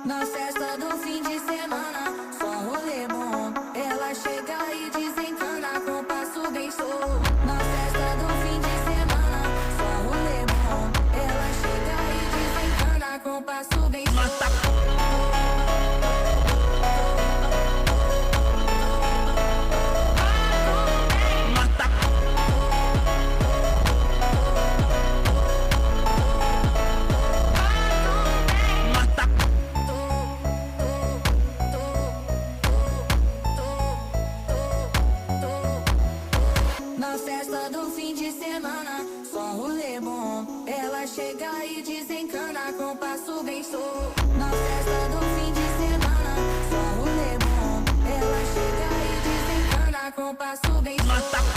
Na festa do fim de semana, só rolê bom. Ela chega e desencana com passo bem show. Na festa do fim de semana, só rolê bom. Ela chega e desencana com passo bem show. Na festa do fim de semana, só rolê bom. Ela chega e desencana com passo bem show. Na festa do fim de semana, só rolê bom. Ela chega e desencana com passo bem show.